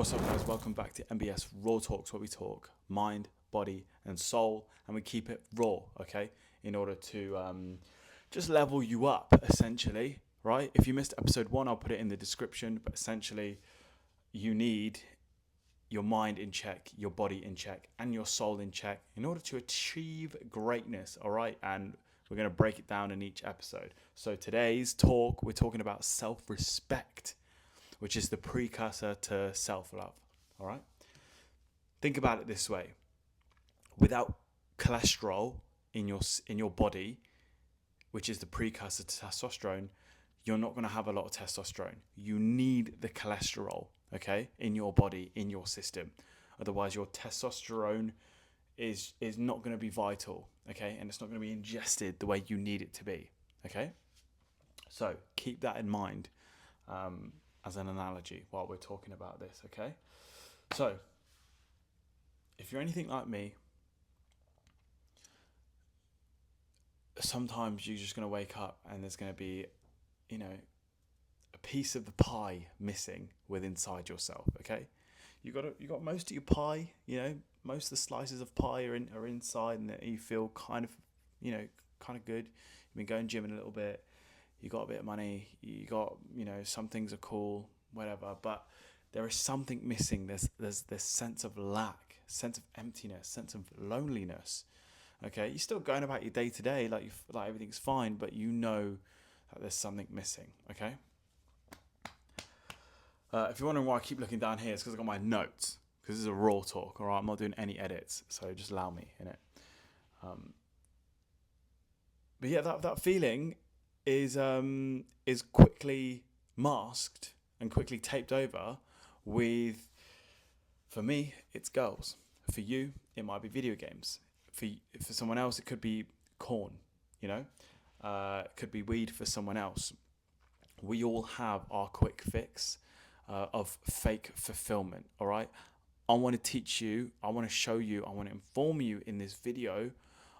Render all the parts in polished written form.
What's up, guys? Welcome back to MBS RAW Talks, where we talk mind, body, and soul, and we keep it raw, okay? In order to just level you up, essentially, right? If you missed episode 1, I'll put it in the description, but essentially, you need your mind in check, your body in check, and your soul in check in order to achieve greatness, all right? And we're going to break it down in each episode. So today's talk, we're talking about self-respect, which is the precursor to self-love, all right? Think about it this way. Without cholesterol in your body, which is the precursor to testosterone, you're not going to have a lot of testosterone. You need the cholesterol, okay, in your body, in your system. Otherwise, your testosterone is not going to be vital, okay? And it's not going to be ingested the way you need it to be, okay? So keep that in mind. As an analogy while we're talking about this, okay? So, if you're anything like me, sometimes you're just going to wake up and there's going to be, a piece of the pie missing inside yourself, okay? You got most of your pie, most of the slices of pie are inside, and you feel kind of good. You've been going gym a little bit. You got a bit of money, you got, some things are cool, whatever, but there is something missing. There's this sense of lack, sense of emptiness, sense of loneliness. Okay, you're still going about your day to day, like everything's fine, but you know that there's something missing. Okay. If you're wondering why I keep looking down here, it's because I got my notes. Because this is a raw talk. All right, I'm not doing any edits, so just allow me in it. But yeah, that feeling is quickly masked and quickly taped over with, for me, it's girls. For you, it might be video games. For someone else, it could be corn, it could be weed for someone else. We all have our quick fix of fake fulfillment, all right? I want to teach you, I want to show you, I want to inform you in this video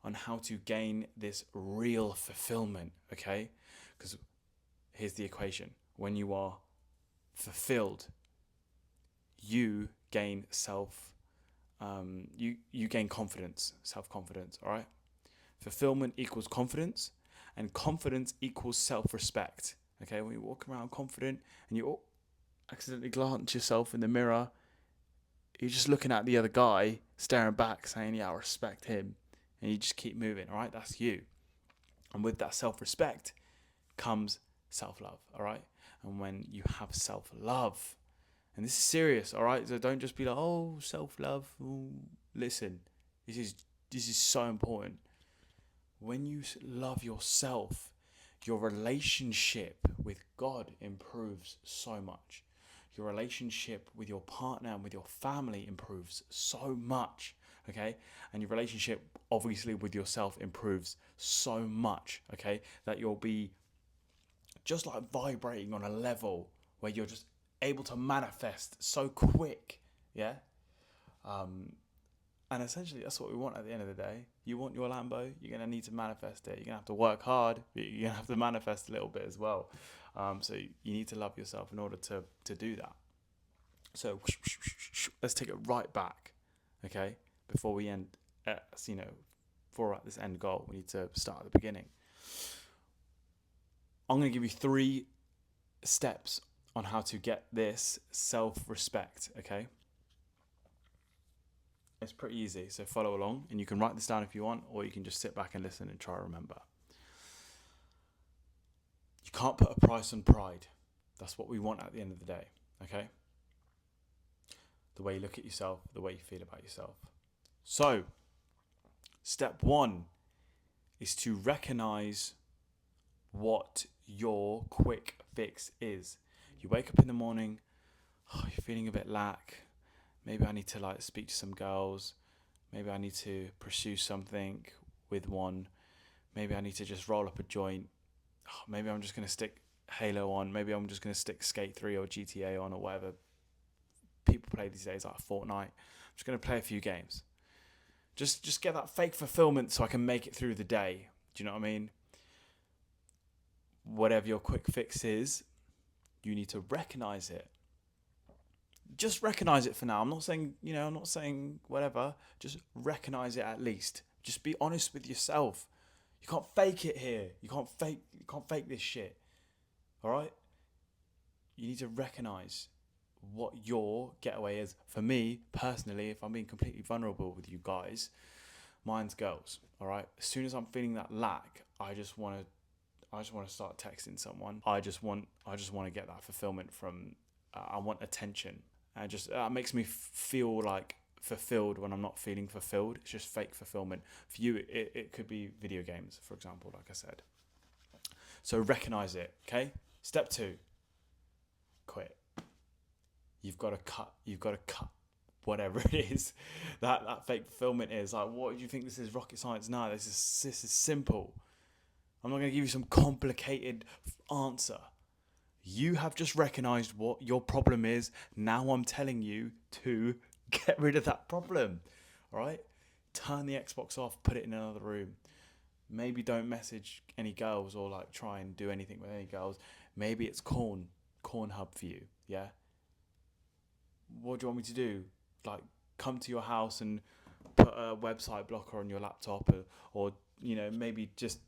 on how to gain this real fulfillment, okay? Because here's the equation. When you are fulfilled, you gain you gain confidence, self-confidence, all right? Fulfillment equals confidence, and confidence equals self-respect, okay? When you walk around confident and you accidentally glance yourself in the mirror, you're just looking at the other guy, staring back, saying, yeah, I respect him. And you just keep moving, all right? That's you. And with that self-respect comes self-love, all right? And when you have self-love, and this is serious, all right? So don't just be like, oh, self-love. Ooh. Listen, this is so important. When you love yourself, your relationship with God improves so much. Your relationship with your partner and with your family improves so much, okay? And your relationship, obviously, with yourself improves so much, okay? That you'll be just like vibrating on a level where you're just able to manifest so quick, yeah? And essentially, that's what we want at the end of the day. You want your Lambo, you're going to need to manifest it. You're going to have to work hard, but you're going to have to manifest a little bit as well. So you need to love yourself in order to do that. So let's take it right back, okay? Before we end, for at this end goal, we need to start at the beginning. I'm going to give you 3 steps on how to get this self-respect, okay? It's pretty easy, so follow along, and you can write this down if you want, or you can just sit back and listen and try to remember. You can't put a price on pride. That's what we want at the end of the day, okay? The way you look at yourself, the way you feel about yourself. So, step 1 is to recognize what your quick fix is. You wake up in the morning, you're feeling a bit lack. Maybe I need to speak to some girls. Maybe I need to pursue something with one. Maybe I need to just roll up a joint. Maybe I'm just going to stick Halo on. Maybe I'm just going to stick Skate 3 or GTA on, or whatever people play these days, like Fortnite. I'm just going to play a few games. Just get that fake fulfillment so I can make it through the day. Do you know what I mean? Whatever your quick fix is, you need to recognize it. just recognize it for now. I'm not saying, I'm not saying whatever. Just recognize it at least. Just be honest with yourself. You can't fake it here. You can't fake this shit. All right? You need to recognize what your getaway is. For me, personally, if I'm being completely vulnerable with you guys, mine's girls. All right? As soon as I'm feeling that lack, I just want to start texting someone. I just want to get that fulfillment from. I want attention, and just makes me feel like fulfilled when I'm not feeling fulfilled. It's just fake fulfillment. For you, it could be video games, for example, like I said. So recognize it. Okay. Step 2. Quit. You've got to cut whatever it is that fake fulfillment is. Like, what do you think this is? Rocket science? No, this is simple. I'm not going to give you some complicated answer. You have just recognized what your problem is. Now I'm telling you to get rid of that problem. All right? Turn the Xbox off, put it in another room. Maybe don't message any girls or like try and do anything with any girls. Maybe it's Corn Hub for you. Yeah? What do you want me to do? Like, come to your house and put a website blocker on your laptop, or maybe just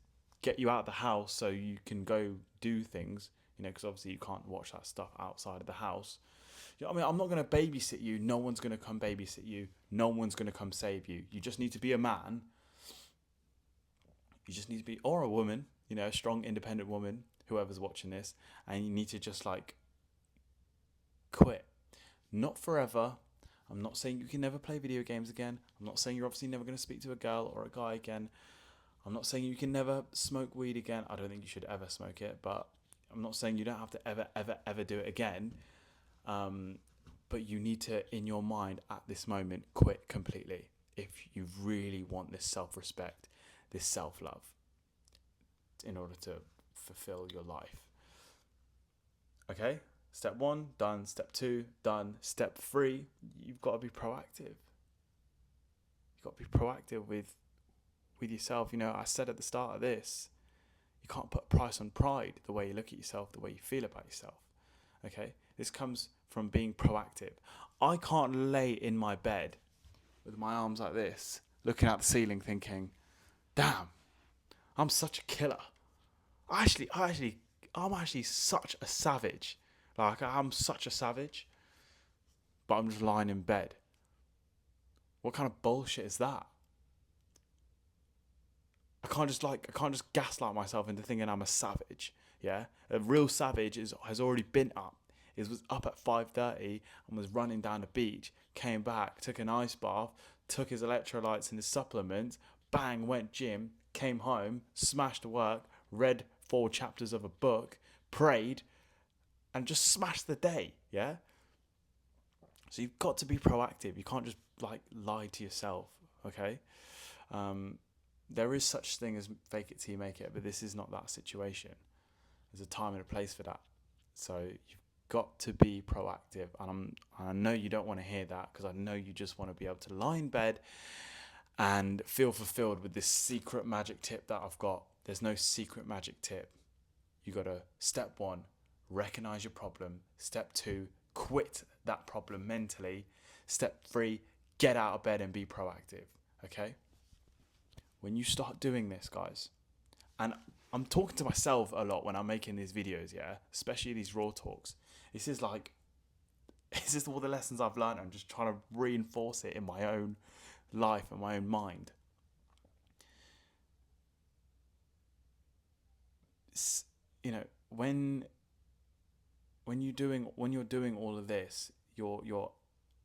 get you out of the house so you can go do things, because obviously you can't watch that stuff outside of the house. I'm not going to babysit you. No one's going to come babysit you. No one's going to come save you. You just need to be a man. You just need to be, or a woman, a strong, independent woman, whoever's watching this, and you need to just like quit. Not forever. I'm not saying you can never play video games again. I'm not saying you're obviously never going to speak to a girl or a guy again. I'm not saying you can never smoke weed again. I don't think you should ever smoke it, but I'm not saying you don't have to ever do it again. But you need to, in your mind at this moment, quit completely if you really want this self-respect, this self-love, in order to fulfill your life. Okay? Step 1, done. Step 2, done. Step 3, you've got to be proactive. You've got to be proactive with yourself. I said at the start of this, you can't put a price on pride, the way you look at yourself, the way you feel about yourself. Okay? This comes from being proactive. I can't lay in my bed with my arms like this, looking at the ceiling thinking, damn, I'm such a killer. I'm actually such a savage. Like, I'm such a savage, but I'm just lying in bed. What kind of bullshit is that? I can't just gaslight myself into thinking I'm a savage. Yeah, a real savage has already been up. He was up at 5:30 and was running down the beach. Came back, took an ice bath, took his electrolytes and his supplements. Bang, went gym. Came home, smashed work, read 4 chapters of a book, prayed, and just smashed the day. Yeah. So you've got to be proactive. You can't just like lie to yourself. Okay. There is such thing as fake it till you make it, but this is not that situation. There's a time and a place for that. So you've got to be proactive. And I know you don't want to hear that, because I know you just want to be able to lie in bed and feel fulfilled with this secret magic tip that I've got. There's no secret magic tip. You got to, step 1, recognize your problem. Step 2, quit that problem mentally. Step 3, get out of bed and be proactive. Okay? When you start doing this, guys, and I'm talking to myself a lot when I'm making these videos, yeah, especially these raw talks. This is all the lessons I've learned. I'm just trying to reinforce it in my own life and my own mind. When you're doing all of this, your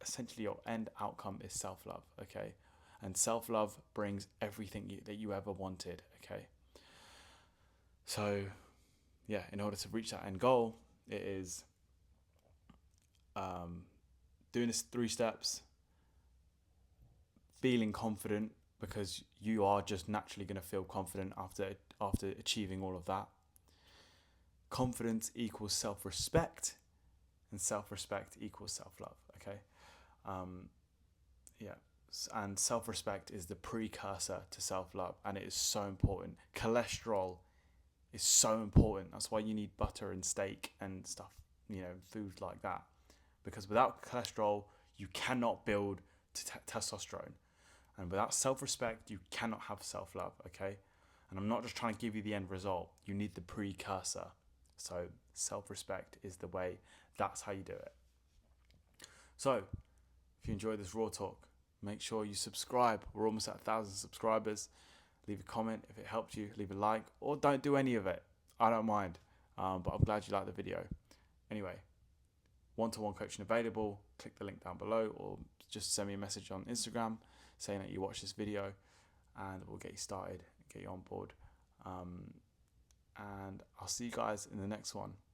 essentially your end outcome is self-love. Okay. And self-love brings everything that you ever wanted, okay? So, yeah, in order to reach that end goal, it is doing this 3 steps, feeling confident, because you are just naturally going to feel confident after achieving all of that. Confidence equals self-respect, and self-respect equals self-love, okay? Yeah. And self-respect is the precursor to self-love, and it is so important. Cholesterol is so important. That's why you need butter and steak and stuff, food like that, because without cholesterol, you cannot build testosterone. And without self-respect, you cannot have self-love, okay? And I'm not just trying to give you the end result. You need the precursor. So self-respect is the way. That's how you do it. So if you enjoyed this raw talk, make sure you subscribe. We're almost at 1,000 subscribers. Leave a comment if it helped you. Leave a like, or don't do any of it. I don't mind. But I'm glad you liked the video. Anyway, one-to-one coaching available. Click the link down below, or just send me a message on Instagram saying that you watched this video, and we'll get you started, get you on board. And I'll see you guys in the next one.